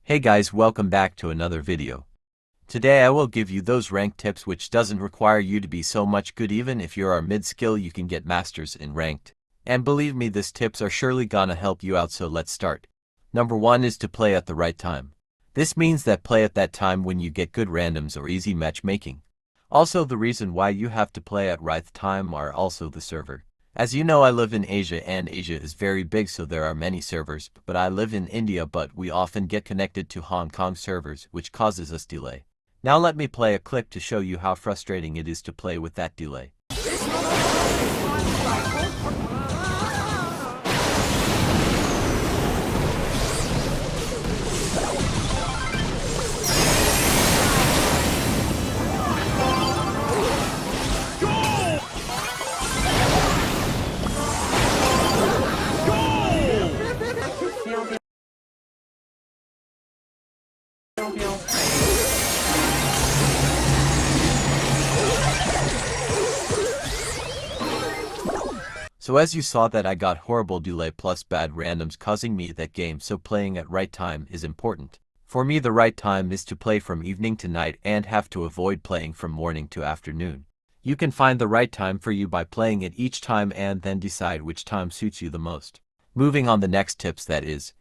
Hey guys, welcome back to another video. Today I will give you those rank tips which doesn't require you to be so much good. Even if you are mid-skill, you can get masters in ranked. And believe me, these tips are surely gonna help you out, so let's start. Number 1 is to play at the right time. This means that play at that time when you get good randoms or easy matchmaking. Also, the reason why you have to play at right time are also the server. As you know, I live in Asia and Asia is very big, so there are many servers, but I live in India, but we often get connected to Hong Kong servers, which causes us delay. Now let me play a clip to show you how frustrating it is to play with that delay. So as you saw that I got horrible delay plus bad randoms causing me that game, so playing at right time is important. For me, the right time is to play from evening to night and have to avoid playing from morning to afternoon. You can find the right time for you by playing it each time and then decide which time suits you the most. Moving on the next tips, that is,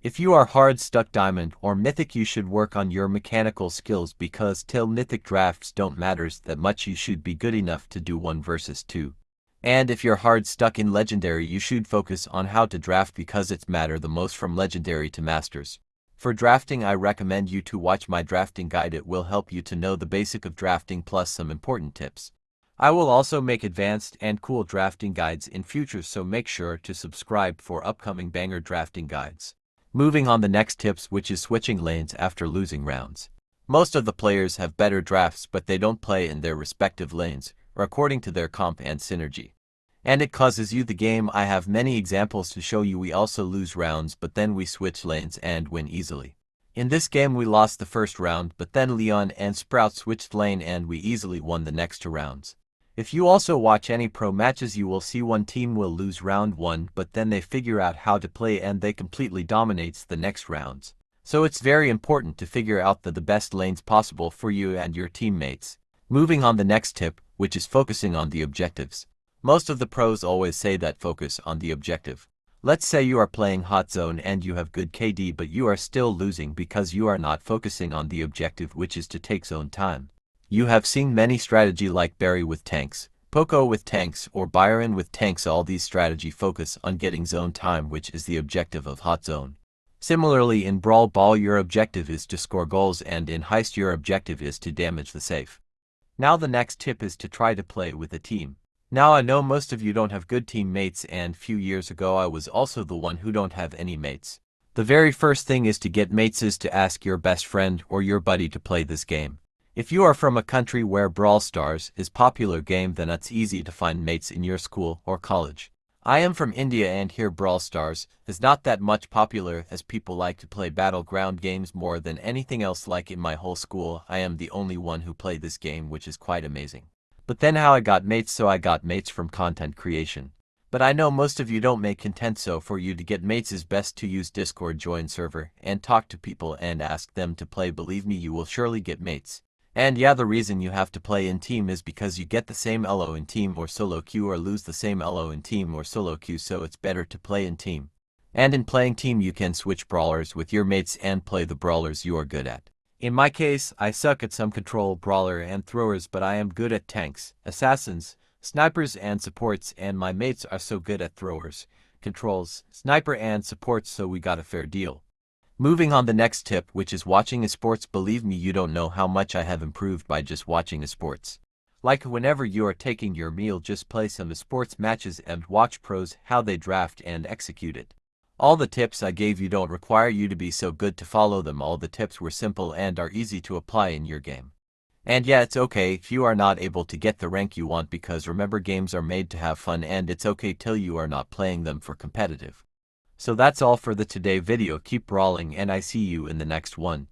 if you are hard stuck diamond or mythic, you should work on your mechanical skills, because till mythic drafts don't matters that much. You should be good enough to do 1 versus 2. And if you're hard stuck in legendary, you should focus on how to draft, because it's matter the most from legendary to masters. For drafting, I recommend you to watch my drafting guide. It will help you to know the basic of drafting plus some important tips. I will also make advanced and cool drafting guides in future, so make sure to subscribe for upcoming banger drafting guides. Moving on the next tips, which is switching lanes after losing rounds. Most of the players have better drafts, but they don't play in their respective lanes, or according to their comp and synergy. And it causes you the game. I have many examples to show you. We also lose rounds, but then we switch lanes and win easily. In this game we lost the first round, but then Leon and Sprout switched lane and we easily won the next 2 rounds. If you also watch any pro matches, you will see one team will lose round 1, but then they figure out how to play and they completely dominates the next rounds. So it's very important to figure out the best lanes possible for you and your teammates. Moving on the next tip, which is focusing on the objectives. Most of the pros always say that focus on the objective. Let's say you are playing hot zone and you have good KD, but you are still losing because you are not focusing on the objective, which is to take zone time. You have seen many strategy like Barry with tanks, Poco with tanks, or Byron with tanks. All these strategy focus on getting zone time, which is the objective of hot zone. Similarly, in Brawl Ball your objective is to score goals, and in Heist your objective is to damage the safe. Now the next tip is to try to play with a team. Now I know most of you don't have good teammates, and few years ago I was also the one who don't have any mates. The very first thing is to get mates is to ask your best friend or your buddy to play this game. If you are from a country where Brawl Stars is popular game, then it's easy to find mates in your school or college. I am from India, and here Brawl Stars is not that much popular, as people like to play battleground games more than anything else. Like in my whole school, I am the only one who played this game, which is quite amazing. But then how I got mates? So I got mates from content creation. But I know most of you don't make content, so for you to get mates is best to use Discord, join server, and talk to people and ask them to play. Believe me, you will surely get mates. And yeah, the reason you have to play in team is because you get the same elo in team or solo queue, or lose the same elo in team or solo queue, so it's better to play in team. And in playing team you can switch brawlers with your mates and play the brawlers you are good at. In my case, I suck at some control, brawler, and throwers, but I am good at tanks, assassins, snipers, and supports, and my mates are so good at throwers, controls, sniper, and supports, so we got a fair deal. Moving on the next tip, which is watching esports. Believe me, you don't know how much I have improved by just watching esports. Like whenever you are taking your meal, just play some esports matches and watch pros how they draft and execute it. All the tips I gave you don't require you to be so good to follow them. All the tips were simple and are easy to apply in your game. And yeah, it's okay if you are not able to get the rank you want, because remember, games are made to have fun, and it's okay till you are not playing them for competitive. So that's all for the today video. Keep brawling, and I see you in the next one.